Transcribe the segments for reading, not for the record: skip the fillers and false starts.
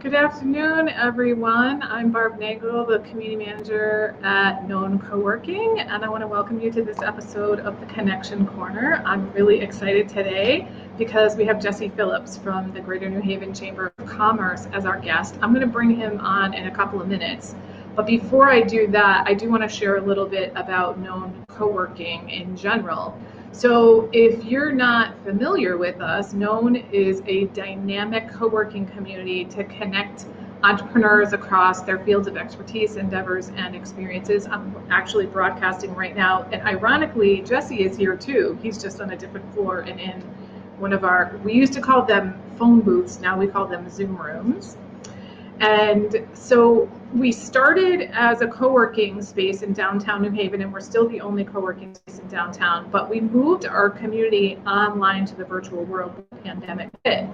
Good afternoon, everyone. I'm Barb Nagel, the community manager at Known Co-working, and I want to welcome you to this episode of the Connection Corner. I'm really excited today because we have Jesse Phillips from the Greater New Haven Chamber of Commerce as our guest. I'm going to bring him on in a couple of minutes. But before I do that, I do want to share a little bit about Known Co-working in general. So if you're not familiar with us, Known is a dynamic co-working community to connect entrepreneurs across their fields of expertise, endeavors, and experiences. I'm actually broadcasting right now, and ironically, Jesse is here too. He's just on a different floor and in one of we used to call them phone booths, now we call them Zoom rooms. And so we started as a co-working space in downtown New Haven, and we're still the only co-working space in downtown, but we moved our community online to the virtual world when the pandemic hit.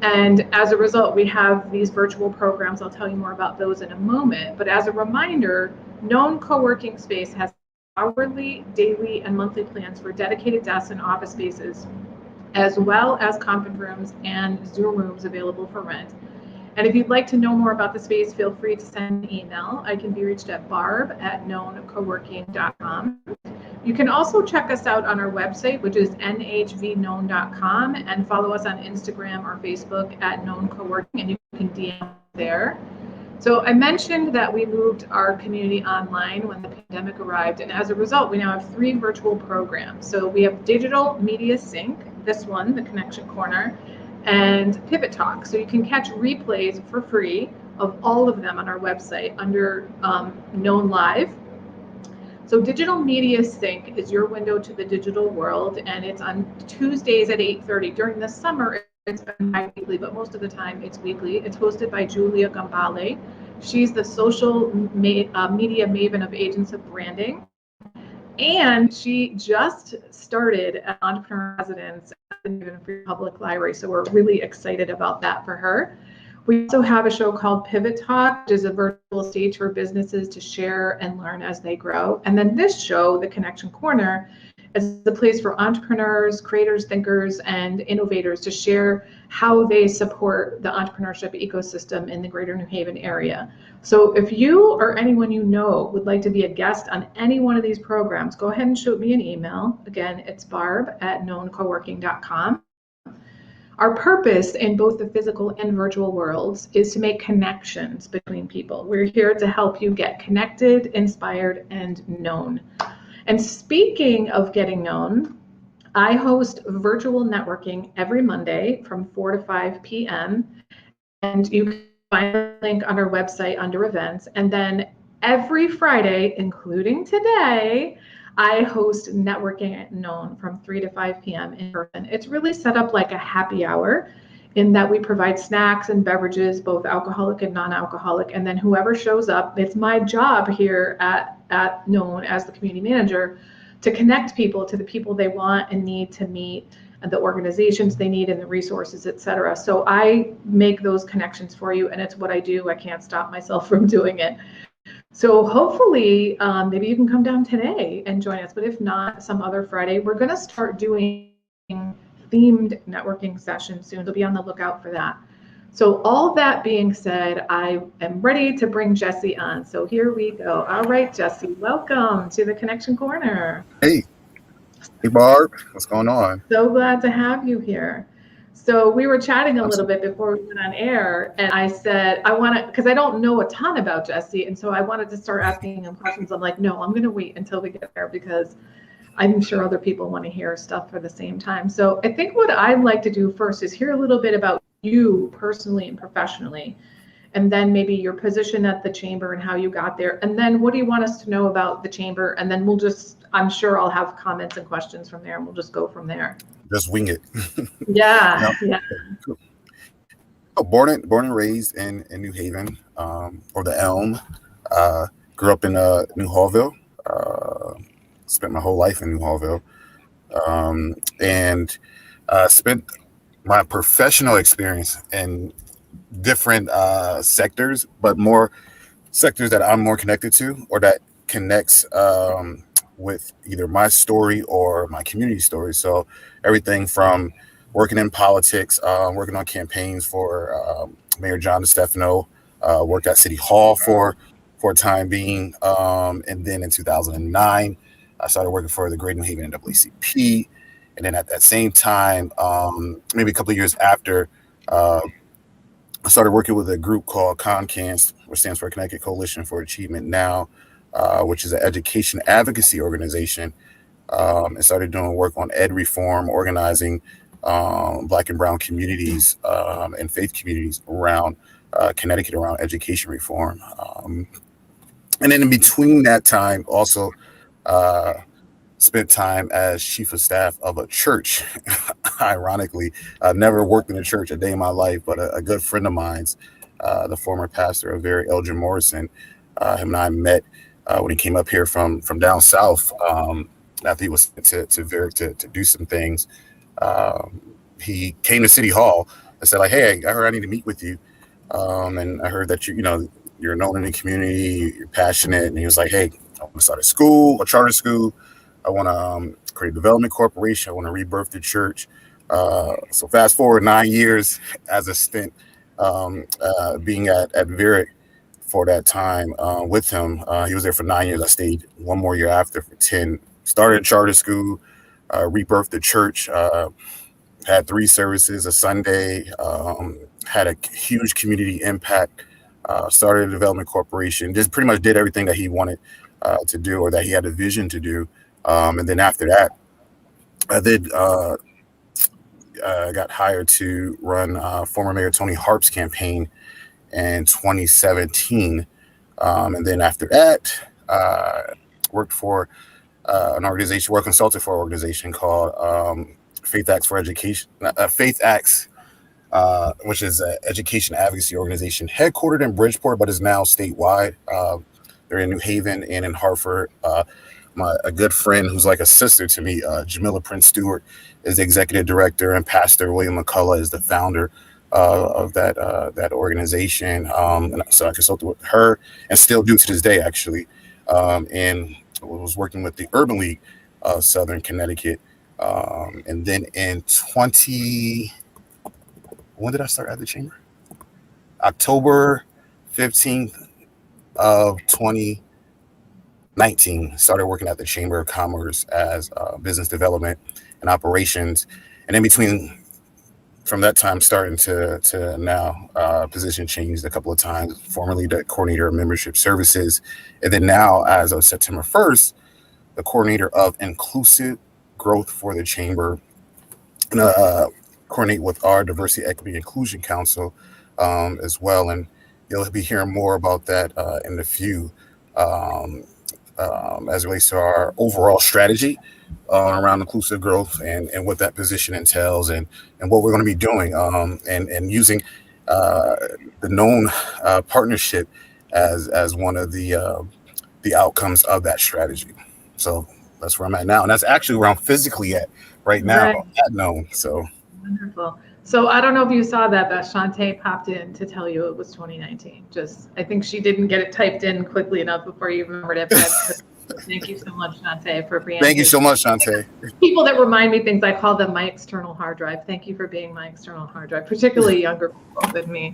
And as a result, we have these virtual programs. I'll tell you more about those in a moment. But as a reminder, Known Co-working Space has hourly, daily, and monthly plans for dedicated desks and office spaces, as well as conference rooms and Zoom rooms available for rent. And if you'd like to know more about the space, feel free to send an email. I can be reached at barb@knowncoworking.com. You can also check us out on our website, which is nhvknown.com, and follow us on Instagram or Facebook at Known Co-working, and you can DM there. So I mentioned that we moved our community online when the pandemic arrived, and as a result, we now have 3 virtual programs. So we have Digital Media Sync, this one, the Connection Corner, and Pivot Talk. So you can catch replays for free of all of them on our website under Known Live. So Digital Media Sync is your window to the digital world, and it's on Tuesdays at 8:30. During the summer, it's been bi-weekly, but most of the time it's weekly. It's hosted by Julia Gambale. She's the social media maven of Agents of Branding. And she just started an entrepreneur residence at the New Haven Free Public Library, so we're really excited about that for her. We also have a show called Pivot Talk, which is a virtual stage for businesses to share and learn as they grow. And then this show, the Connection Corner, is the place for entrepreneurs, creators, thinkers, and innovators to share how they support the entrepreneurship ecosystem in the Greater New Haven area. So if you or anyone you know would like to be a guest on any one of these programs, go ahead and shoot me an email. Again, it's barb@knowncoworking.com. Our purpose in both the physical and virtual worlds is to make connections between people. We're here to help you get connected, inspired, and known. And speaking of getting known, I host virtual networking every Monday from 4 to 5 p.m. And you can find the link on our website under events. And then every Friday, including today, I host networking at Known from 3 to 5 p.m. in person. It's really set up like a happy hour in that we provide snacks and beverages, both alcoholic and non-alcoholic, and then whoever shows up, it's my job here at Known as the community manager to connect people to the people they want and need to meet, and the organizations they need and the resources, et cetera. So I make those connections for you, and it's what I do. I can't stop myself from doing it. So hopefully, maybe you can come down today and join us, but if not, some other Friday. We're going to start doing themed networking sessions soon, so be on the lookout for that. So all that being said, I am ready to bring Jesse on. So here we go. All right, Jesse, welcome to the Connection Corner. Hey Barb, what's going on? So glad to have you here. So we were chatting a little bit before we went on air, and I said, I want to, because I don't know a ton about Jesse, and so I wanted to start asking him questions. I'm like, no, I'm going to wait until we get there because I'm sure other people want to hear stuff for the same time. So I think what I'd like to do first is hear a little bit about you personally and professionally, and then maybe your position at the chamber and how you got there. And then what do you want us to know about the chamber? And then I'm sure I'll have comments and questions from there, and we'll just go from there. Just wing it. Yeah. Oh, born and raised in New Haven, or the Elm. Grew up in New Hallville. Spent my whole life in New Hallville, and spent my professional experience in different sectors, but more sectors that I'm more connected to, or that connects with either my story or my community story. So everything from working in politics, working on campaigns for Mayor John DeStefano. Worked at City Hall for a time being, and then in 2009, I started working for the Great New Haven NAACP, and then at that same time, maybe a couple of years after, I started working with a group called CONCANS, which stands for Connecticut Coalition for Achievement Now, which is an education advocacy organization, and started doing work on ed reform, organizing Black and Brown communities and faith communities around Connecticut around education reform. And then in between that time, also spent time as chief of staff of a church. Ironically, I've never worked in a church a day in my life, but a good friend of mine's, the former pastor of Very Elgin Morrison, him and I met when he came up here from down south after he was sent to Very to do some things. He came to City Hall and said, like, hey, I heard I need to meet with you. And I heard that you're known in the community, you're passionate. And he was like, hey, I want to start a charter school. I want to create a development corporation. I want to rebirth the church. So fast forward 9 years as a stint being at Varick for that time with him. He was there for 9 years. I stayed one more year after for 10. Started a charter school, rebirthed the church, had 3 services a Sunday, had a huge community impact, started a development corporation, just pretty much did everything that he wanted to do or that he had a vision to do. And then after that, I got hired to run former Mayor Tony Harp's campaign in 2017. And then after that, worked for an organization, consulted for an organization called Faith Acts for Education, Faith Acts, which is an education advocacy organization headquartered in Bridgeport, but is now statewide. They're in New Haven and in Hartford. A good friend who's like a sister to me, Jamila Prince Stewart, is the executive director, and Pastor William McCullough is the founder of that organization. And so I consulted with her and still do to this day, actually. And was working with the Urban League of Southern Connecticut. And then when did I start at the chamber? October 15th of 2019, started working at the Chamber of Commerce as business development and operations. And in between, from that time starting to now, position changed a couple of times, formerly the coordinator of membership services. And then now, as of September 1st, the coordinator of inclusive growth for the chamber, and coordinate with our Diversity, Equity, Inclusion Council as well. And you'll be hearing more about that in a few as it relates to our overall strategy around inclusive growth and what that position entails and what we're going to be doing and using the known partnership as one of the outcomes of that strategy. So that's where I'm at now. And that's actually where I'm physically at right now at known. So wonderful. So I don't know if you saw that, but Shantae popped in to tell you it was 2019. I think she didn't get it typed in quickly enough before you remembered it. But thank you so much, Shantae, for being. Thank you so much, Shantae. People that remind me things, I call them my external hard drive. Thank you for being my external hard drive, particularly younger people than me.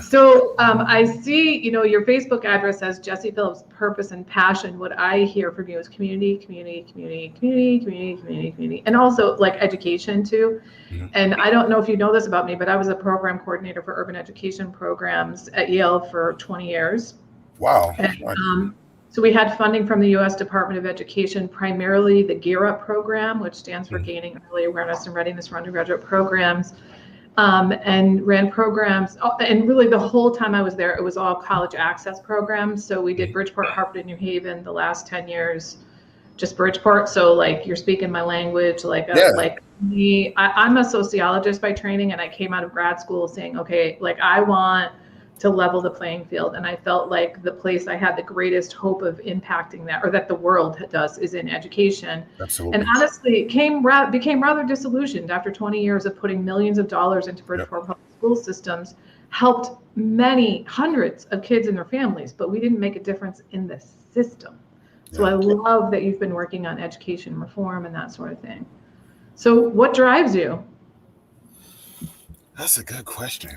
So I see, your Facebook address says Jesse Phillips, purpose and passion. What I hear from you is community, community, community, community, community, community, community, and also like education too. Mm-hmm. And I don't know if you know this about me, but I was a program coordinator for urban education programs at Yale for 20 years. Wow. And, so we had funding from the U.S. Department of Education, primarily the Gear Up program, which stands for Gaining Early Awareness and Readiness for Undergraduate Programs. And ran programs, and really the whole time I was there, it was all college access programs. So we did Bridgeport, Hartford, and New Haven the last 10 years, just Bridgeport. So like you're speaking my language, like me, I'm a sociologist by training, and I came out of grad school saying, okay, like I want to level the playing field. And I felt like the place I had the greatest hope of impacting that, or that the world does, is in education. Absolutely. And honestly, became rather disillusioned after 20 years of putting millions of dollars into Bridgeport public school systems, helped hundreds of kids and their families, but we didn't make a difference in the system. So I love that you've been working on education reform and that sort of thing. So what drives you? That's a good question.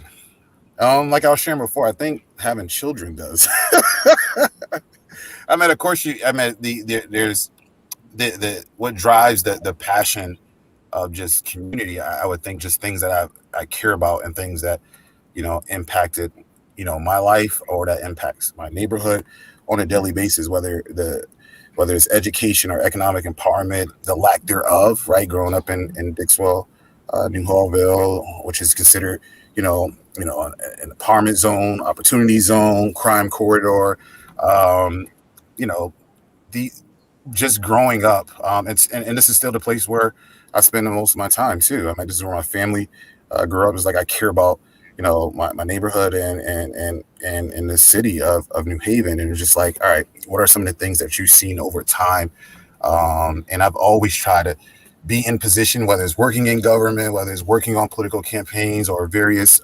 Like I was sharing before, I think having children does. I mean, of course, I mean, there's the what drives the passion of just community. I would think just things that I care about and things that impacted my life or that impacts my neighborhood on a daily basis, whether it's education or economic empowerment, the lack thereof, right? Growing up in Dixwell, New Hallville, which is considered, an empowerment zone, opportunity zone, crime corridor, um, you know, the just growing up. And this is still the place where I spend the most of my time too. I mean, this is where my family grew up. It's like I care about my neighborhood and the city of New Haven, and it's just like, all right, what are some of the things that you've seen over time? And I've always tried to be in position, whether it's working in government, whether it's working on political campaigns or various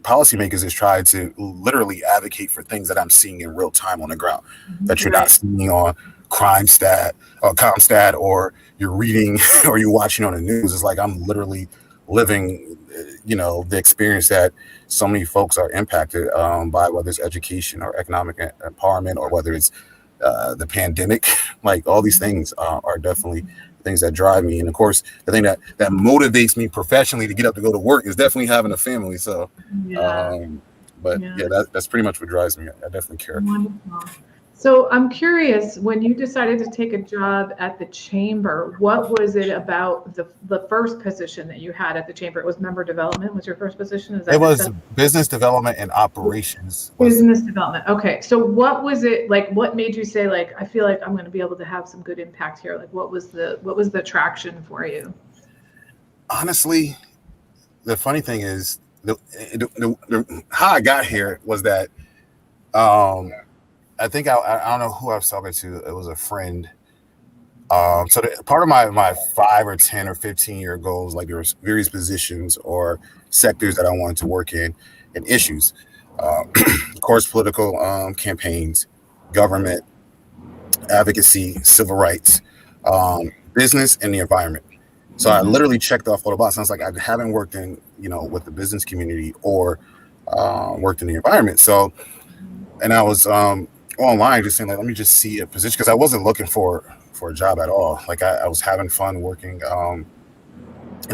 policymakers, has tried to literally advocate for things that I'm seeing in real time on the ground that you're not Right. seeing on crime stat or comstat, or you're reading or you're watching on the news. It's like I'm literally living the experience that so many folks are impacted by, whether it's education or economic empowerment, or whether it's the pandemic. Like all these things are definitely things that drive me. And of course, the thing that motivates me professionally to get up to go to work is definitely having a family. So Yeah. um but Yeah. yeah, that's pretty much what drives me. I definitely care. Wonderful. So I'm curious, when you decided to take a job at the chamber, what was it about the first position that you had at the chamber? It was member development was your first position? Is It that what it was said? business development and operations was. Business development. Okay. So what was it like? What made you say like, I feel like I'm going to be able to have some good impact here? Like, what was the attraction for you? Honestly, the funny thing is how I got here was that um I think I don't know who I was talking to. It was a friend. So part of my 5 or 10 or 15 year goals, like there was various positions or sectors that I wanted to work in, and issues, of course, political campaigns, government advocacy, civil rights, business, and the environment. So I Mm-hmm. literally checked off all the boxes. I was like, I haven't worked in with the business community or worked in the environment. So and I was online just saying like, let me just see a position, because I wasn't looking for a job at all. Like I was having fun working, and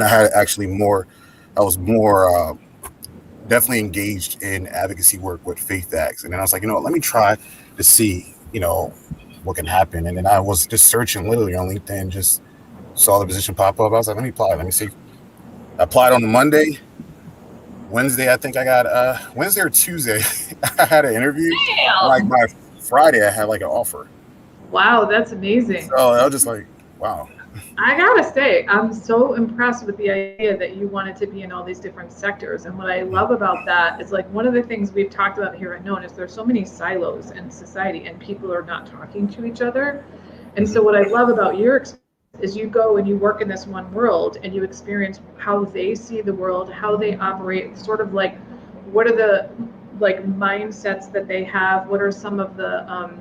I had actually more. I was more definitely engaged in advocacy work with faith acts, and then I was like, what, let me try to see what can happen. And then I was just searching literally on LinkedIn, just saw the position pop up. I was like, let me apply. Let me see. I applied on the Monday. Wednesday, I think I got Wednesday or Tuesday, I had an interview. And like Damn. by Friday, I had like an offer. Wow, that's amazing. So I was just like, wow. I gotta say, I'm so impressed with the idea that you wanted to be in all these different sectors. And what I love about that is like one of the things we've talked about here at Known is there's so many silos in society and people are not talking to each other. And so what I love about your experience is you go and you work in this one world and you experience how they see the world, how they operate, sort of like what are the like mindsets that they have, what are some of the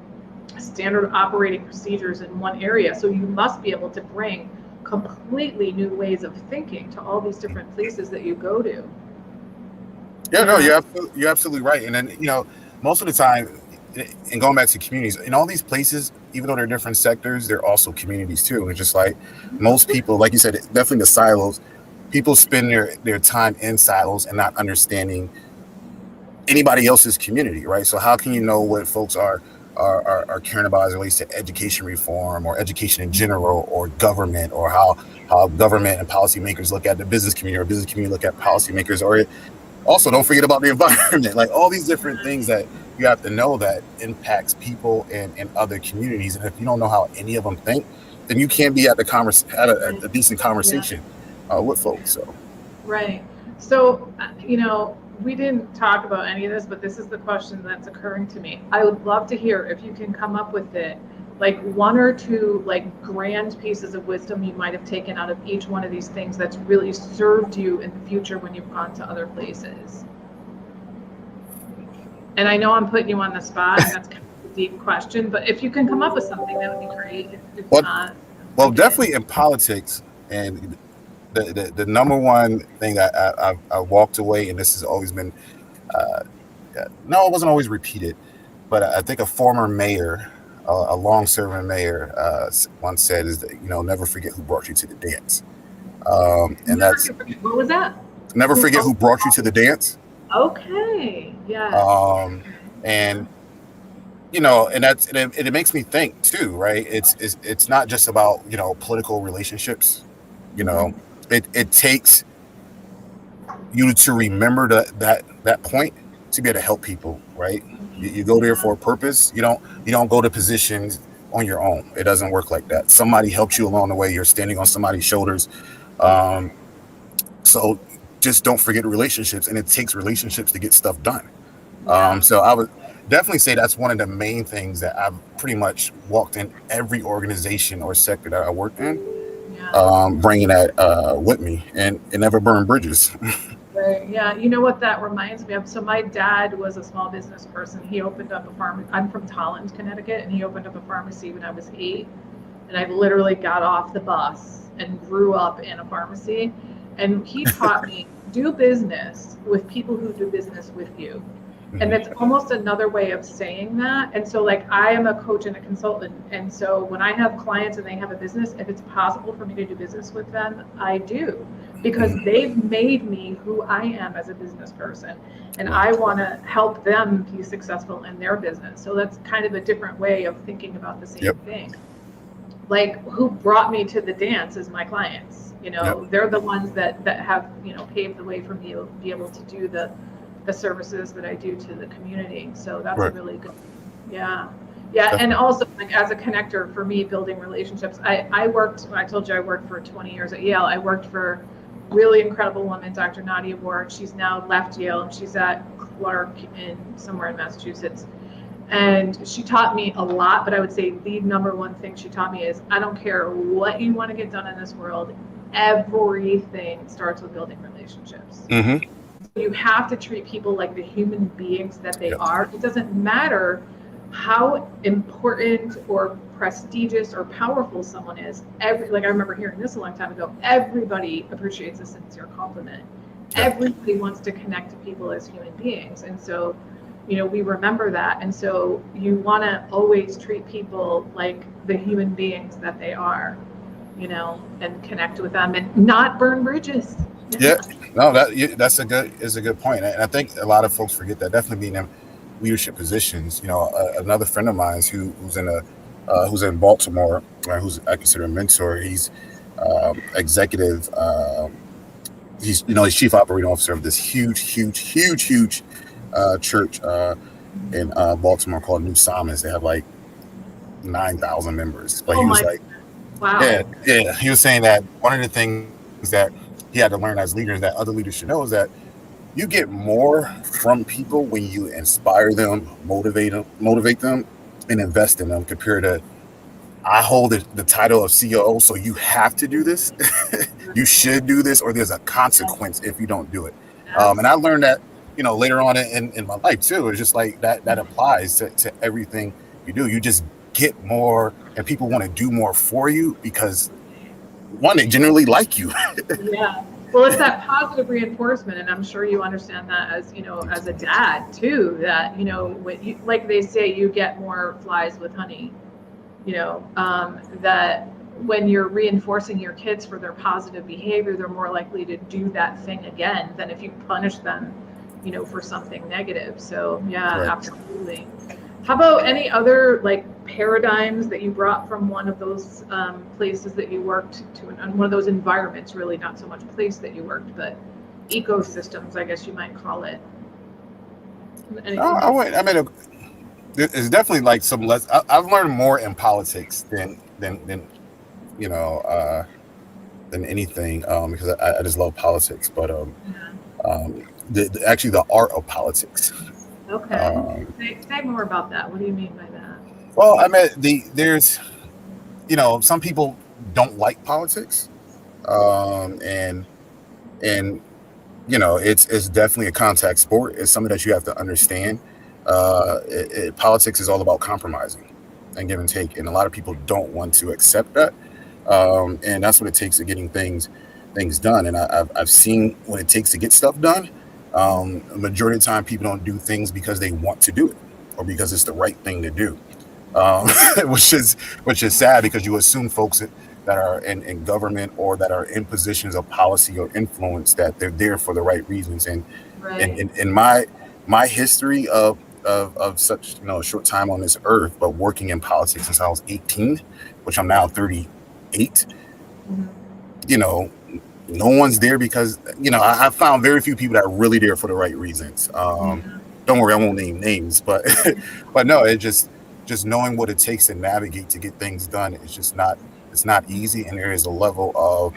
standard operating procedures in one area. So you must be able to bring completely new ways of thinking to all these different places that you go to. Yeah, no, Yeah. you're absolutely right. And then most of the time, and going back to communities, in all these places, even though they're different sectors, they're also communities too. It's just like most people, like you said, definitely the silos. People spend their time in silos and not understanding anybody else's community, right? So how can you know what folks are caring about as it relates to education reform or education in general, or government, or how government and policymakers look at the business community, or business community look at policymakers, or also don't forget about the environment, like all these different things that you have to know that impacts people in other communities. And if you don't know how any of them think, then you can't be at a decent Yeah. conversation with folks. So Right. So, we didn't talk about any of this, but this is the question that's occurring to me. I would love to hear if you can come up with it, like one or two like grand pieces of wisdom you might have taken out of each one of these things that's really served you in the future when you've gone to other places. And I know I'm putting you on the spot, and that's kind of a deep question, but if you can come up with something, that would be great. If what not, I well, get it. definitely in politics, and the number one thing that I walked away, and this has always been uh, no, it wasn't always repeated, but I think a former mayor, a long-serving mayor, once said, "Is that never forget who brought you to the dance," and Never that's forget. What was that? never Who? forget Oh, who brought you to the dance. okay. Yes. Um, Yeah. and it makes me think too, right? It's not just about political relationships. You know, Mhm. it takes you to remember that point to be able to help people, right? You go there Yeah. for a purpose. You don't go to positions on your own. It doesn't work like that. Somebody helped you along the way. You're standing on somebody's shoulders. Um, so just don't forget relationships, and it takes relationships to get stuff done. Yeah. So I would definitely say that's one of the main things that I've pretty much walked in every organization or sector that I worked in, Yeah. bringing that with me, and it never burned bridges. Right. Yeah. You know what that reminds me of? So my dad was a small business person. He opened up a farm. I'm from Tolland, Connecticut, and he opened up a pharmacy when I was 8. And I literally got off the bus and grew up in a pharmacy. And he taught me do business with people who do business with you. And Mhm. that's almost another way of saying that. And so, like, I am a coach and a consultant. And so, when I have clients and they have a business, if it's possible for me to do business with them, I do because Mhm. they've made me who I am as a business person. And Right. I want to help them be successful in their business. So, that's kind of a different way of thinking about the same Yep. thing. Like, who brought me to the dance is my clients. Yep. They're the ones that have paved the way for me to be able to do the services that I do to the community. So that's a Right. really good, yeah. Yeah, and Definitely. also like as a connector for me, building relationships. I worked, I told you I worked for 20 years at Yale. I worked for really incredible woman, Dr. Nadia Ward. She's now left Yale and she's at Clark in somewhere in Massachusetts. And she taught me a lot, but I would say the number one thing she taught me is I don't care what you want to get done in this world, everything starts with building relationships. Hmm. You have to treat people like the human beings that they Yep. are. It doesn't matter how important or prestigious or powerful someone is. Like I remember hearing this a long time ago. Everybody appreciates a sincere compliment. Yep. Everybody wants to connect to people as human beings, and so we remember that. And so you want to always treat people like the human beings that they are, and connect with them and not burn bridges. Yeah. No, that's a good point, and I think a lot of folks forget that. Definitely being in leadership positions. Another friend of mine who's in Baltimore, who's I consider a mentor. He's executive. He's chief operating officer of this huge church in Baltimore called New Psalmist. They have like 9,000 members. But Oh he was my, like, yeah, wow. yeah. He was saying that one of the things that he had to learn as leaders that other leaders should know is that you get more from people when you inspire them, motivate them, and invest in them compared to I hold the title of COO, so you have to do this. You should do this, or there's a consequence if you don't do it. And I Absolutely. learned that, later on in my life too. It's just like that applies to everything you do. You just get more, and people want to do more for you because one, they generally like you. Yeah. Well, it's that positive reinforcement, and I'm sure you understand that as a dad too. That when you, like they say, you get more flies with honey. That when you're reinforcing your kids for their positive behavior, they're more likely to do that thing again than if you punish them, for something negative. So yeah, Right. absolutely. How about any other like paradigms that you brought from one of those places that you worked to, and one of those environments, really not so much place that you worked, but ecosystems, I guess you might call it. Anything? I mean, it's definitely like some less. I've learned more in politics than you know uh, than anything because I just love politics. But actually the art of politics. Okay. Um, Say more about that. What do you mean by that? well, I mean there's some people don't like politics, and and it's definitely a contact sport. It's something that you have to understand. Politics is all about compromising and give and take, and a lot of people don't want to accept that. And that's what it takes to getting things done. And I've seen what it takes to get stuff done, A majority of the time, people don't do things because they want to do it or because it's the right thing to do, um, which is sad because you assume folks that are in government or that are in positions of policy or influence that they're there for the right reasons. And Right. in my history of such a short time on this earth, but working in politics since I was 18, which I'm now 38. Mhm. You know, no one's there because I found very few people that are really there for the right reasons. Yeah. Don't worry, I won't name names, but but no, it just knowing what it takes to navigate to get things done. It's not easy, and there is a level of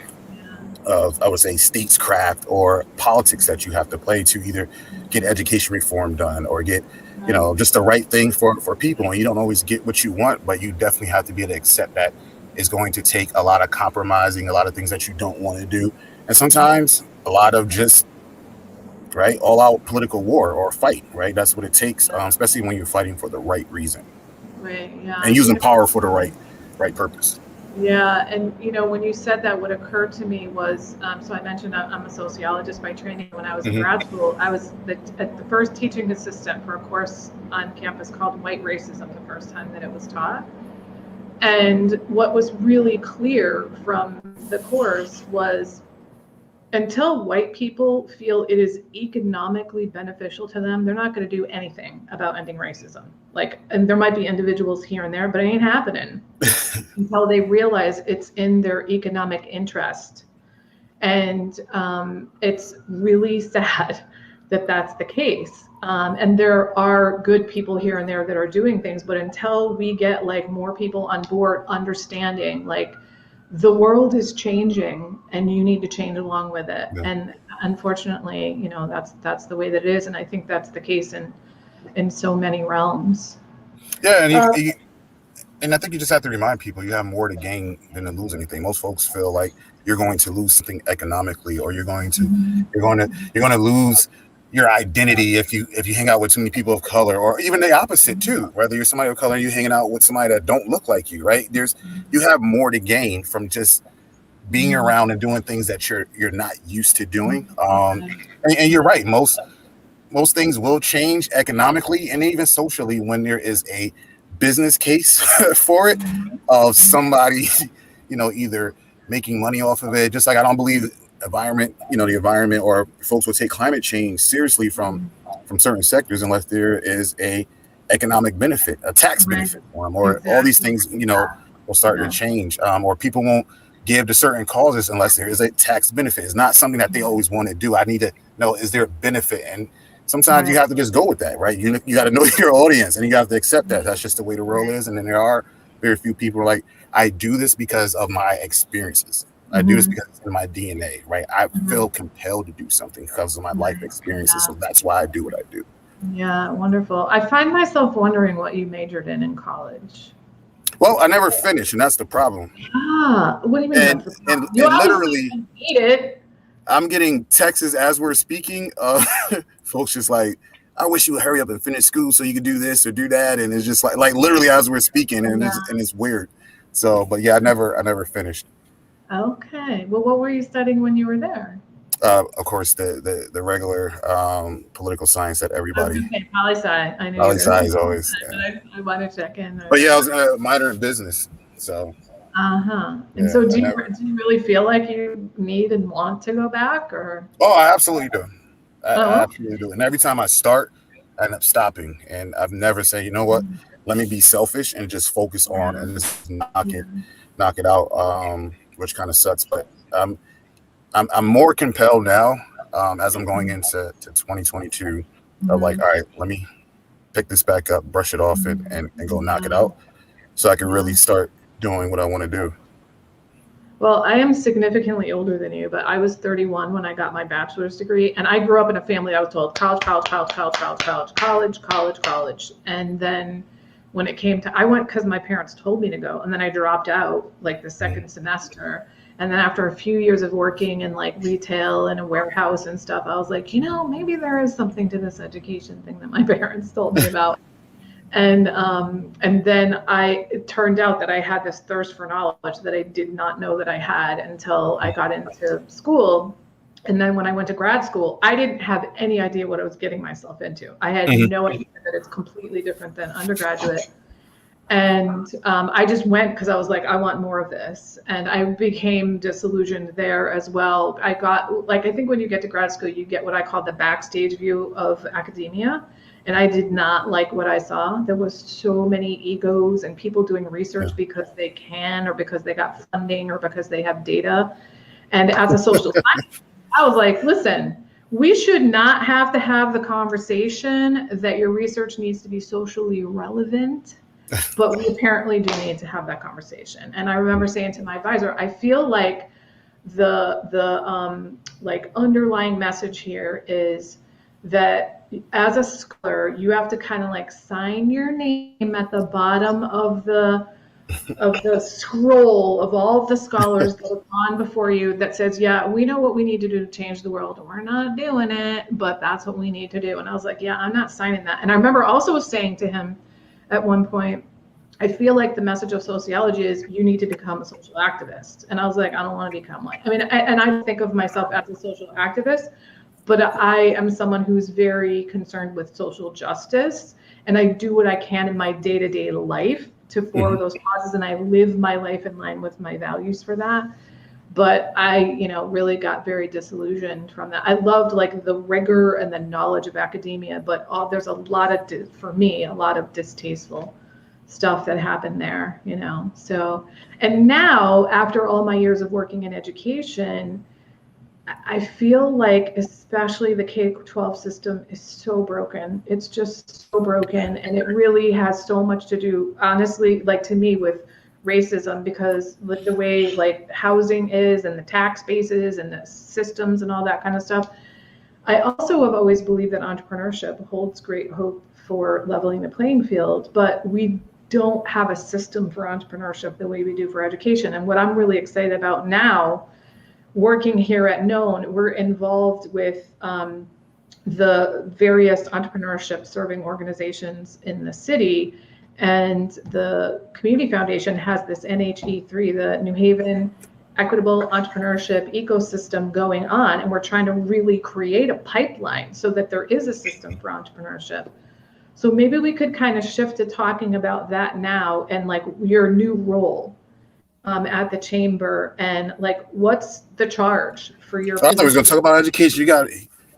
I would say statescraft or politics that you have to play to either get education reform done or get Right. just the right thing for people. And you don't always get what you want, but you definitely have to be able to accept that it's going to take a lot of compromising, a lot of things that you don't want to do, and sometimes a lot of just right all out political war or fight. Right, that's what it takes, especially when you're fighting for the right reason Right. Yeah. and using power for the right purpose. Yeah, and when you said that, what occurred to me was, so I mentioned I'm a sociologist by training. When I was in Hmm. grad school, I was the first teaching assistant for a course on campus called White Racism, the first time that it was taught. And what was really clear from the course was until white people feel it is economically beneficial to them, they're not going to do anything about ending racism. And there might be individuals here and there, but it ain't happening until they realize it's in their economic interest. And it's really sad that that's the case. And there are good people here and there that are doing things, but until we get more people on board understanding the world is changing and you need to change along with it. Yeah. And unfortunately, that's the way that it is. And I think that's the case in so many realms. Yeah, Uh, and I think you just have to remind people you have more to gain than to lose anything. Most folks feel like you're going to lose something economically, or you're going to lose your identity if you hang out with too many people of color, or even the opposite too. Whether you're somebody of color and you're hanging out with somebody that don't look like you, right? You have more to gain from just being around and doing things that you're not used to doing. And you're right. Most things will change economically and even socially when there is a business case for it of somebody, either making money off of it. Just like I don't believe the environment or folks will take climate change seriously from certain sectors unless there is a economic benefit, a tax Right. benefit for them, or all these things, will start to change. Or people won't give to certain causes unless there is a tax benefit. It's not something that they always want to do. I need to know, is there a benefit? And sometimes you Right. have to just go with that, right? You got to know your audience and you have to accept that. That's just the way the world is. And then there are very few people who are like, I do this because of my experiences. I do this because it's in my DNA, right? I feel compelled to do something because of my life experiences. So that's why I do what I do. Yeah, wonderful. I find myself wondering what you majored in college. Well, I never finished, and that's the problem. What do you mean And that's the and problem? You and obviously literally, need it. I'm getting texts as we're speaking. Folks just like, I wish you would hurry up and finish school so you could do this or do that, and it's just like literally as we're speaking, and Yeah. it's weird. So, but yeah, I never finished. Okay. Well, what were you studying when you were there? Of course, the regular political science that I was everybody. going to say poli sci. I knew you Poli were going sci to is say always. that, Yeah. but I want to check in. But yeah, I was a minor in business. So Uh-huh. And yeah, so I do never. you really feel like you need and want to go back or? Oh, I absolutely do. I Oh, absolutely do. And every time I start, I end up stopping. And I've never said, you know what, let me be selfish and just focus on and just knock it out, which kind of sucks. But I'm more compelled now as I'm going into 2022 of like, all right, let me pick this back up, brush it off, and go knock it out so I can yeah. really start doing what I want to do. Well, I am significantly older than you, but I was 31 when I got my bachelor's degree. And I grew up in a family I was told college, college, college, college, college, college, college, college, college. And then when it came to, I went because my parents told me to go. And then I dropped out the second semester. And then after a few years of working in retail and a warehouse and stuff, I was like, maybe there is something to this education thing that my parents told me about. And then it turned out that I had this thirst for knowledge that I did not know that I had until I got into school. And then when I went to grad school, I didn't have any idea what I was getting myself into. I had Mhm. no idea that it's completely different than undergraduate. And I just went because I was like, I want more of this. And I became disillusioned there as well. I got, like, I think when you get to grad school, you get what I call the backstage view of academia. And I did not like what I saw. There was so many egos and people doing Yeah. research because they can, or because they got funding, or because they have data. And as a social scientist, I was like, listen, we should not have to have the conversation that your research needs to be socially relevant, but we apparently do need to have that conversation. And I remember saying to my advisor, I feel like the like underlying message here is that as a scholar, you have to kind of like sign your name at the bottom of the scroll of all of the scholars that have gone before you that says, yeah, we know what we need to do to change the world. We're not doing it, but that's what we need to do. And I was like, yeah, I'm not signing that. And I remember also saying to him at one point, I feel like the message of sociology is you need to become a social activist. And I was like, I don't want to become one. I mean, and I think of myself as a social activist, but I am someone who's very concerned with social justice. And I do what I can in my day-to-day life to forward those causes, and I live my life in line with my values for that. But I, really got very disillusioned from that. I loved like the rigor and the knowledge of academia, but there's a lot of, for me, a lot of distasteful stuff that happened there, So, and now after all my years of working in education, I feel like especially the K-12 system is so broken. It's just so broken, and it really has so much to do, honestly, like to me, with racism, because with the way like housing is and the tax bases and the systems and all that kind of stuff. I also have always believed that entrepreneurship holds great hope for leveling the playing field, but we don't have a system for entrepreneurship the way we do for education. And what I'm really excited about now, working here at Known, we're involved with the various entrepreneurship serving organizations in the city. And the Community Foundation has this NHE3, the New Haven Equitable Entrepreneurship Ecosystem, going on. And we're trying to really create a pipeline so that there is a system for entrepreneurship. So maybe we could kind of shift to talking about that now, and like your new role at the chamber, and like what's the charge for your So I thought we was gonna position? talk about education.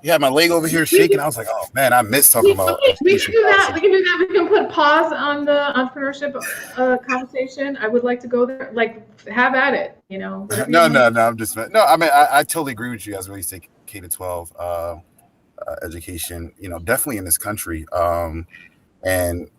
You had my leg over here shaking. I was like, oh man, I miss talking about We can education do that. policy. We can do that. We can put pause on the entrepreneurship conversation. I would like to go there. Like, have at it. Whatever you No, want. no, no. I'm just no. I mean, I totally agree with you as well. You say K to 12 education. Definitely in this country. And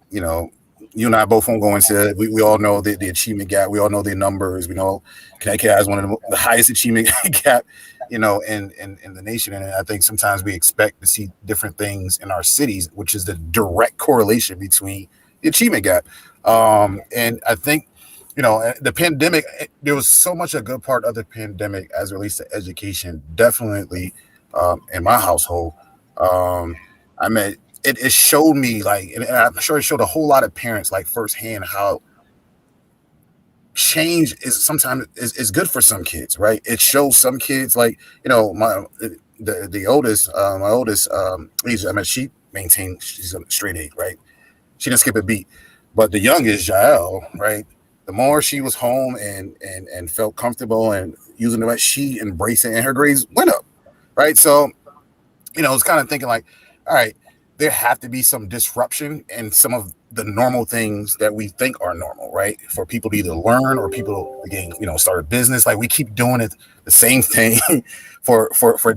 you and I both won't go into it. We all know the achievement gap. We all know the numbers. We know Connecticut has one of the highest achievement gap, in the nation. And I think sometimes we expect to see different things in our cities, which is the direct correlation between the achievement gap. And I think, the pandemic, there was so much a good part of the pandemic as it relates to education, definitely in my household. I mean, it showed me, like, and I'm sure it showed a whole lot of parents like firsthand how change is sometimes is good for some kids, right? It shows some kids, like, the oldest, my oldest, Lisa, I mean, she's a straight A, right? She didn't skip a beat. But the youngest, Jael, right? The more she was home and felt comfortable and using the right, she embraced it, and her grades went up, right? So, it's kind of thinking like, all right, there have to be some disruption in some of the normal things that we think are normal, right? For people to either learn or people to gain, start a business. Like, we keep doing it the same thing for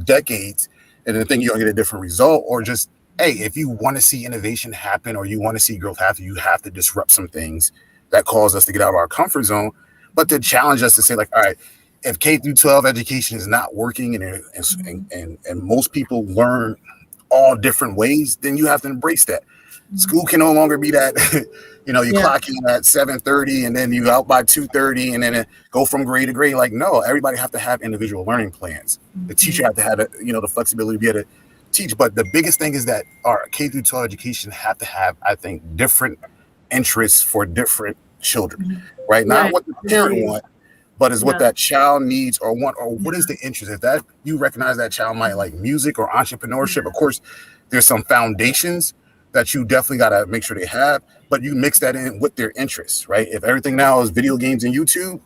decades, and then think you're gonna get a different result, or just, hey, if you want to see innovation happen or you want to see growth happen, you have to disrupt some things that cause us to get out of our comfort zone, but to challenge us to say, like, all right, if K through 12 education is not working and most people learn all different ways, then you have to embrace that. School can no longer be that, you Yeah. clock in at 7:30 and then you out by 2:30 and then go from grade to grade. Like, no, everybody have to have individual learning plans. The teacher have to have, the flexibility to be able to teach. But the biggest thing is that our K through 12 education have to have, I think, different interests for different children, right? Not Right. what the parent want, but it's what Yeah. that child needs or want, or what is the interest. If that you recognize that child might like music or entrepreneurship, of course, there's some foundations that you definitely got to make sure they have, but you mix that in with their interests, right? If everything now is video games and YouTube,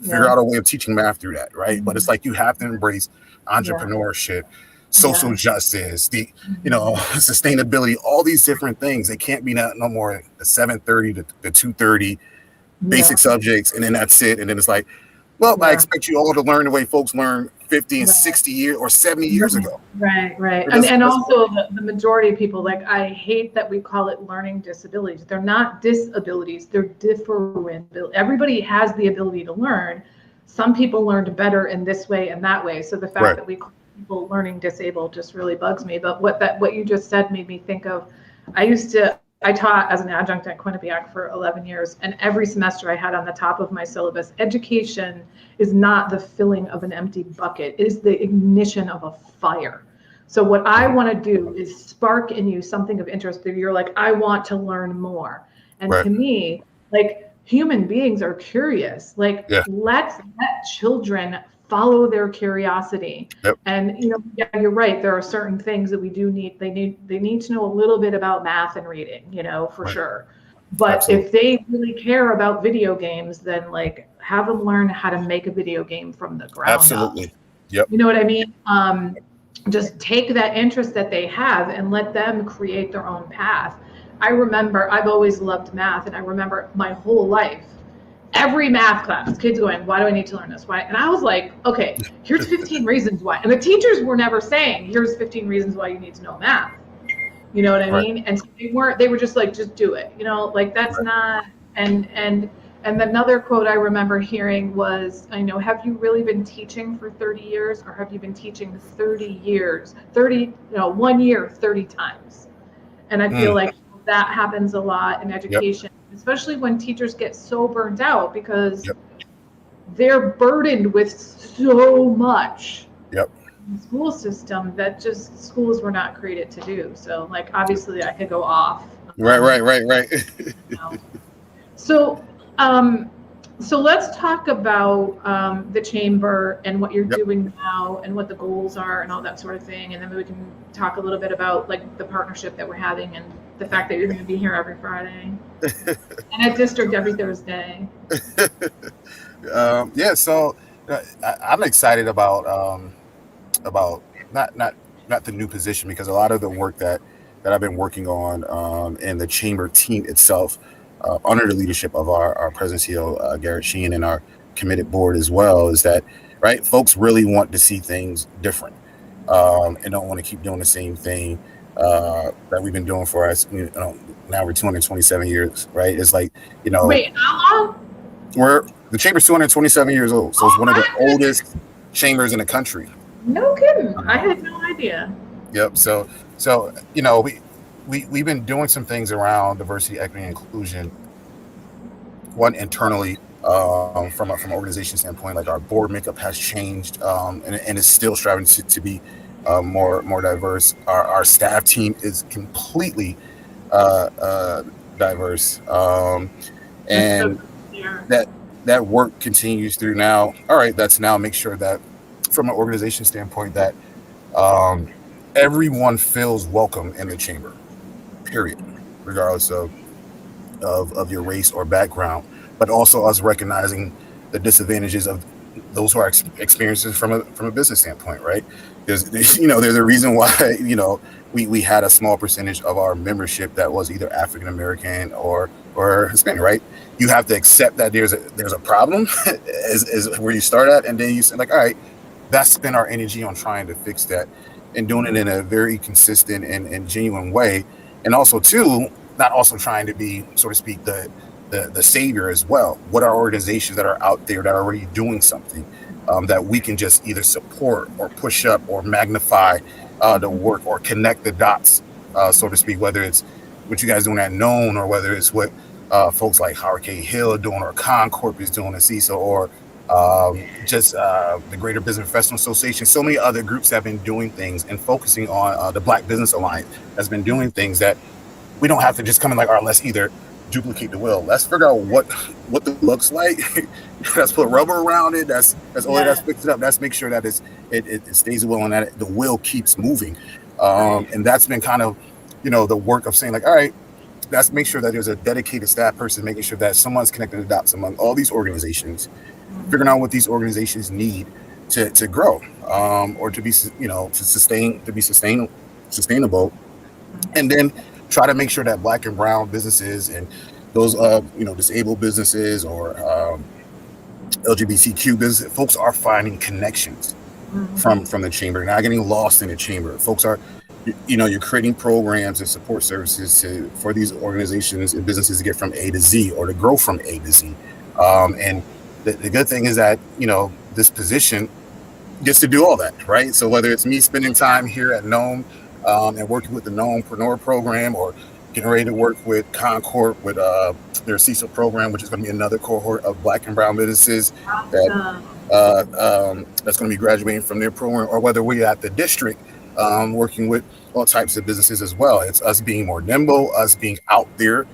figure Yeah. out a way of teaching math through that, right? But it's like you have to embrace Yeah. entrepreneurship, social Yeah. justice, the sustainability, all these different things. They can't be no more the 7:30 to the 2:30 Yeah. basic subjects, and then that's it. And then it's like, well, I Yeah. expect you all to learn the way folks learned 50 and Right. 60 years or 70 years ago. Right. It And doesn't also work. the majority of people, like, I hate that we call it learning disabilities. They're not disabilities, they're different. Everybody has the ability to learn. Some people learned better in this way and that way. So the fact Right. that we call people learning disabled just really bugs me. But what you just said made me think of, I taught as an adjunct at Quinnipiac for 11 years, and every semester I had on the top of my syllabus, education is not the filling of an empty bucket, it is the ignition of a fire. So what I want to do is spark in you something of interest that you're like, I want to learn more. And Right. to me, like, human beings are curious. Like, Yeah. let children follow their curiosity. Yep. And yeah, you're right. There are certain things that we do need. They need to know a little bit about math and reading, for Right. sure. But Absolutely. if they really care about video games, then like have them learn how to make a video game from the ground up. Absolutely. Yep. You know what I mean? Just take that interest that they have and let them create their own path. I remember I've always loved math, and I remember my whole life, every math class, kids going, why do I need to learn this? Why? And I was like, okay, here's 15 reasons why. And the teachers were never saying, here's 15 reasons why you need to know math. You know what I mean? And so they were just like, just do it. Like that's not, and another quote I remember hearing was, have you really been teaching for 30 years or have you been teaching 30 years, 1 year, 30 times? And I feel like that happens a lot in education. Especially when teachers get so burnt out because they're burdened with so much in the school system that just schools were not created to do. So like, obviously I could go off. Right. So let's talk about the chamber and what you're doing now and what the goals are and all that sort of thing. And then we can talk a little bit about like the partnership that we're having and the fact that you're going to be here every Friday and at district every Thursday. So I'm excited about not the new position, because a lot of the work that I've been working on in the chamber team itself, under the leadership of our president CEO Garrett Sheehan and our committed board as well, is that right, folks really want to see things different and don't want to keep doing the same thing that we've been doing for us. Now we're 227 years, right? It's like, Wait, how long? The chamber's 227 years old, so it's one of the oldest chambers in the country. No kidding. I had no idea. Yep. So we've been doing some things around diversity, equity, and inclusion. One, internally, from an organization standpoint, like our board makeup has changed and is still striving to be more diverse. Our staff team is completely diverse, and that work continues through now. All right, that's now make sure that from an organization standpoint that everyone feels welcome in the chamber, period, regardless of your race or background, but also us recognizing the disadvantages of those who are experiencing from a business standpoint, right? There's a reason why we had a small percentage of our membership that was either African American or Hispanic, right? You have to accept that there's a problem is where you start at, and then you say like, all right, let's spend our energy on trying to fix that and doing it in a very consistent and genuine way, and also too, not also trying to be, so to speak, the savior as well. What are organizations that are out there that are already doing something that we can just either support or push up or magnify the work or connect the dots, so to speak, whether it's what you guys doing at Known or whether it's what folks like Howard K. Hill are doing or Concorp is doing at CISA or just the Greater Business Professional Association. So many other groups have been doing things and focusing on the Black Business Alliance has been doing things that we don't have to just come in like, all right, let's either duplicate the wheel. Let's figure out what the looks like. Let's put rubber around it. That's fix it up. Let's make sure that it stays the wheel and that the wheel keeps moving. And that's been kind of, the work of saying like, all right, let's make sure that there's a dedicated staff person making sure that someone's connecting the dots among all these organizations, figuring out what these organizations need to grow, or to be, to be sustainable, and then try to make sure that Black and brown businesses and those disabled businesses or LGBTQ business folks are finding connections from the chamber, not getting lost in the chamber. Folks are, you're creating programs and support services for these organizations and businesses to get from A to Z or to grow from A to Z. And the good thing is that, this position gets to do all that, right? So whether it's me spending time here at Nome and working with the Nomepreneur program, or getting ready to work with Concord with their CECL program, which is going to be another cohort of Black and brown businesses that that's going to be graduating from their program, or whether we're at the district working with all types of businesses as well. It's us being more nimble, us being out there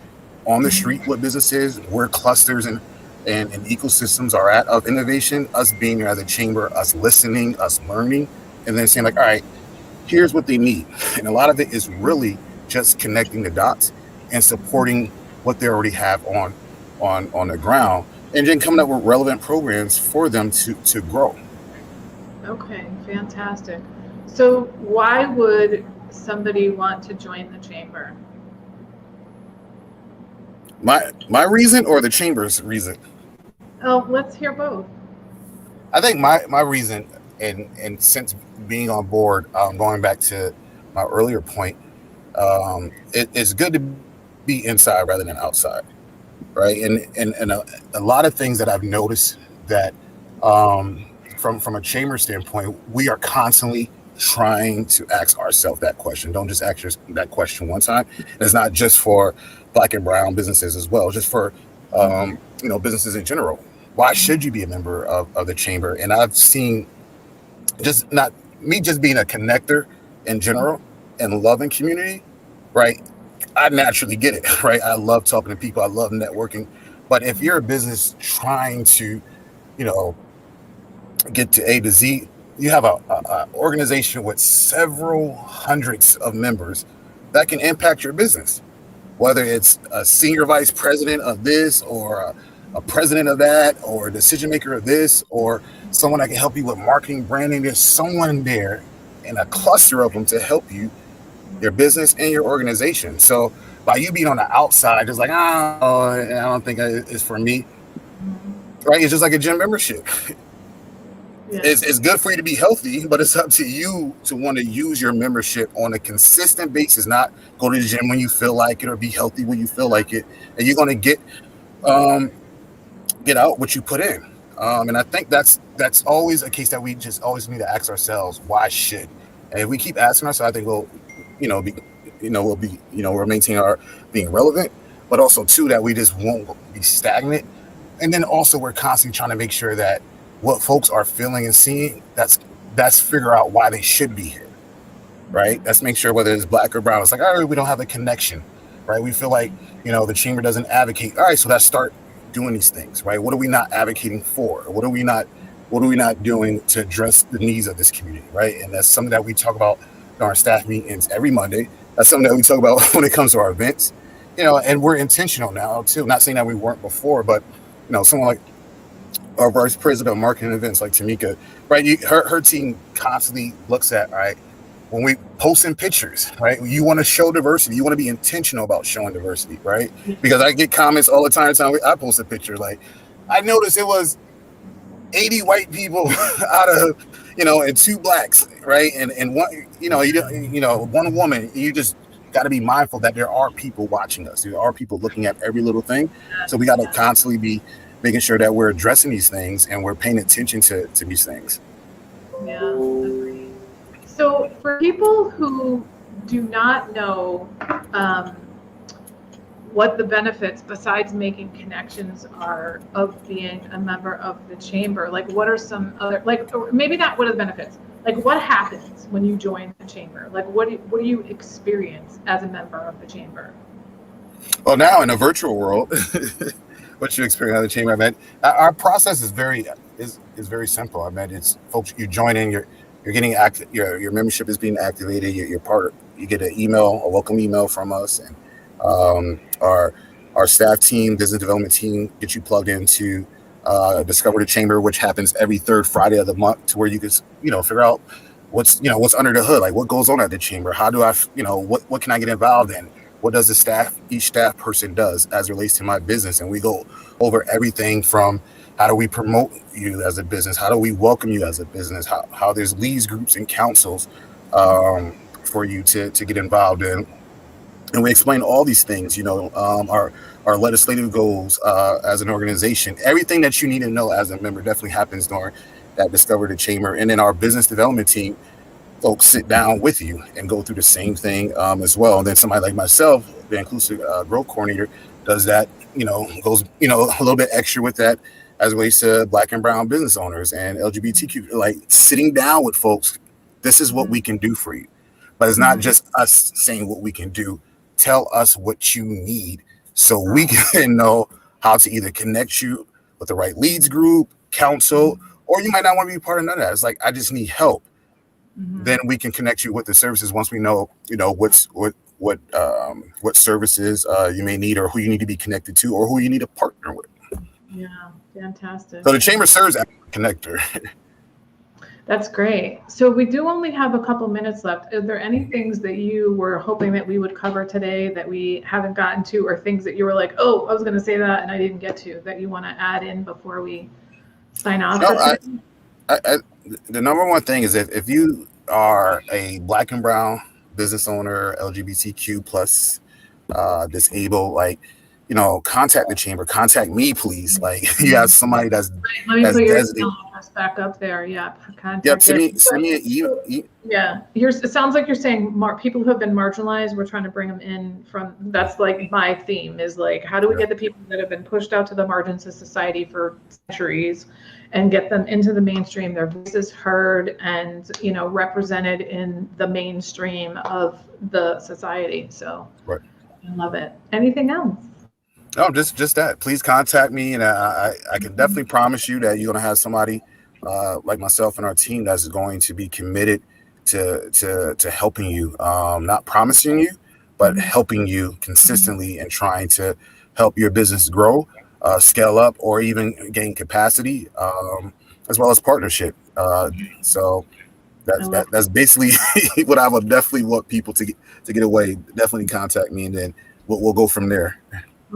on the street with businesses, where clusters and ecosystems are at of innovation, us being there as a chamber, us listening, us learning, and then saying like, all right, here's what they need. And a lot of it is really just connecting the dots and supporting what they already have on the ground, and then coming up with relevant programs for them to grow. Okay, fantastic. So why would somebody want to join the chamber? My reason or the chamber's reason? Oh, let's hear both. I think my reason, and since being on board, going back to my earlier point, it's good to be inside rather than outside, right? And a lot of things that I've noticed that from a chamber standpoint, we are constantly trying to ask ourselves that question. Don't just ask that question one time. And it's not just for Black and brown businesses as well, just for businesses in general. Why should you be a member of the chamber? And I've seen just not me just being a connector in general and loving community, right? I naturally get it, right? I love talking to people. I love networking. But if you're a business trying to, get to A to Z, you have a organization with several hundreds of members that can impact your business. Whether it's a senior vice president of this, or a president of that, or a decision maker of this, or someone that can help you with marketing, branding, there's someone there and a cluster of them to help you, your business and your organization. So by you being on the outside, it's like, I don't think it's for me, right? It's just like a gym membership. Yeah. It's good for you to be healthy, but it's up to you to want to use your membership on a consistent basis, not go to the gym when you feel like it or be healthy when you feel like it. And you're going to get out what you put in. And I think that's always a case that we just always need to ask ourselves, why should? And if we keep asking ourselves, I think we're maintaining our being relevant, but also too, that we just won't be stagnant. And then also we're constantly trying to make sure that what folks are feeling and seeing, that's figure out why they should be here, right? Let's make sure whether it's Black or brown, it's like, all right, we don't have a connection, right? We feel like, the chamber doesn't advocate. All right, so let's start doing these things, right? What are we not advocating for? What are we not doing to address the needs of this community, right? And that's something that we talk about in our staff meetings every Monday. That's something that we talk about when it comes to our events, and we're intentional now too. Not saying that we weren't before, but someone like our vice president of marketing events, like Tamika, right? Her team constantly looks at, right, when we posting pictures, right? You want to show diversity. You want to be intentional about showing diversity, right? Because I get comments all the time. I post a picture, like, I noticed it was 80 white people out of, and 2 Blacks, right? And one, one woman. You just got to be mindful that there are people watching us. There are people looking at every little thing. So we got to constantly be making sure that we're addressing these things and we're paying attention to these things. Yeah, agreed. So for people who do not know what the benefits besides making connections are of being a member of the chamber, like what are some other, like, or maybe not what are the benefits, like what happens when you join the chamber? Like what do you experience as a member of the chamber? Well, now in a virtual world, what you experience at the chamber, I mean, our process is very simple. I mean, it's folks, you join in, you're getting active, your membership is being activated. You're part. You get an email, a welcome email from us, and our staff team, business development team, get you plugged into Discover the Chamber, which happens every third Friday of the month, to where you can figure out what's under the hood, like what goes on at the chamber. How do I what can I get involved in? What does each staff person does as it relates to my business? And we go over everything from how do we promote you as a business? How do we welcome you as a business? How there's leads groups and councils for you to get involved in. And we explain all these things, our legislative goals as an organization. Everything that you need to know as a member definitely happens during that Discover the Chamber. And then our business development team, folks sit down with you and go through the same thing as well. And then somebody like myself, the inclusive growth coordinator, does that, goes, a little bit extra with that as it relates to Black and brown business owners and LGBTQ, like sitting down with folks. This is what we can do for you. But it's not just us saying what we can do. Tell us what you need so we can know how to either connect you with the right leads group, council, or you might not want to be part of none of that. It's like, I just need help. Then we can connect you with the services once we know, what services you may need, or who you need to be connected to, or who you need to partner with. Yeah, fantastic. So the chamber serves as a connector. That's great. So we do only have a couple minutes left. Are there any things that you were hoping that we would cover today that we haven't gotten to, or things that you were like, oh, I was going to say that and I didn't get to, that you want to add in before we sign off? No, the number one thing is if you are a Black and brown business owner, LGBTQ plus disabled, contact the chamber, contact me, please. Like, you have somebody that's let me put your email address back up there. Yeah, contact. Yep, send me an email. Yeah, it sounds like you're saying people who have been marginalized, we're trying to bring them in from. That's like my theme is like, how do we get the people that have been pushed out to the margins of society for centuries and get them into the mainstream, their voices heard and represented in the mainstream of the society. So right. I love it. Anything else? No, just that. Please contact me, and I can definitely promise you that you're going to have somebody like myself and our team that's going to be committed to helping you. Not promising you, but helping you consistently and trying to help your business grow, scale up, or even gain capacity, as well as partnership. So that's basically what I would definitely want people to get away. Definitely contact me, and then we'll go from there.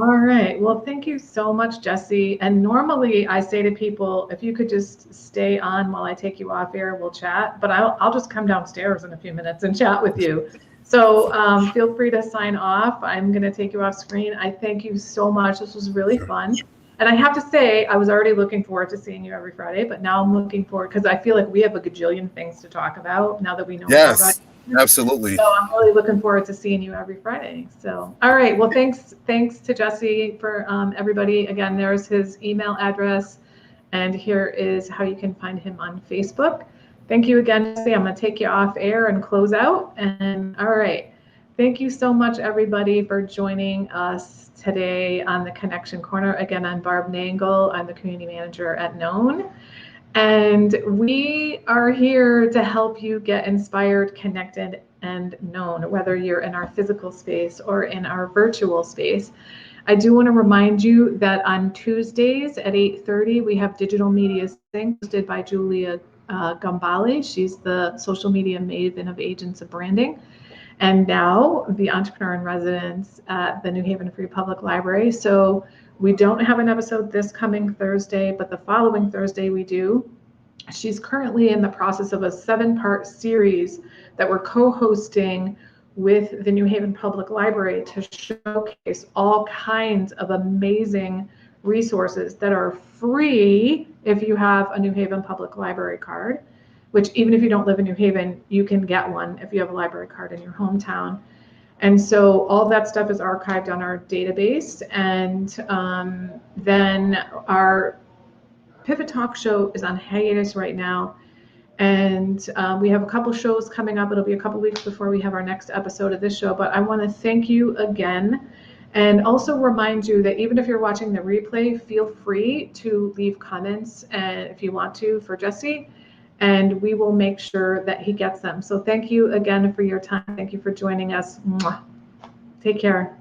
All right. Well, thank you so much, Jesse. And normally I say to people, if you could just stay on while I take you off air, we'll chat. But I'll just come downstairs in a few minutes and chat with you. So feel free to sign off. I'm going to take you off screen. I thank you so much. This was really fun. And I have to say, I was already looking forward to seeing you every Friday, but now I'm looking forward because I feel like we have a gajillion things to talk about now that we know more about you. Absolutely. So I'm really looking forward to seeing you every Friday. So, all right. Well, thanks to Jesse for everybody. Again, there's his email address, and here is how you can find him on Facebook. Thank you again, Jesse. I'm going to take you off air and close out. And all right. Thank you so much, everybody, for joining us today on the Connection Corner. Again, I'm Barb Nangle. I'm the community manager at Known. And we are here to help you get inspired, connected, and known, whether you're in our physical space or in our virtual space. I do want to remind you that on Tuesdays at 8:30, we have Digital Media Sync hosted by Julia Gambale. She's the social media maven of Agents of Branding, and now the entrepreneur in residence at the New Haven Free Public Library. So we don't have an episode this coming Thursday, but the following Thursday we do. She's currently in the process of a 7-part series that we're co-hosting with the New Haven Public Library to showcase all kinds of amazing resources that are free if you have a New Haven Public Library card, which even if you don't live in New Haven, you can get one if you have a library card in your hometown. And so all that stuff is archived on our database. And then our Pivot Talk show is on hiatus right now. And we have a couple shows coming up. It'll be a couple weeks before we have our next episode of this show. But I want to thank you again. And also remind you that even if you're watching the replay, feel free to leave comments and if you want to for Jesse, and we will make sure that he gets them. So thank you again for your time. Thank you for joining us. Mwah. Take care.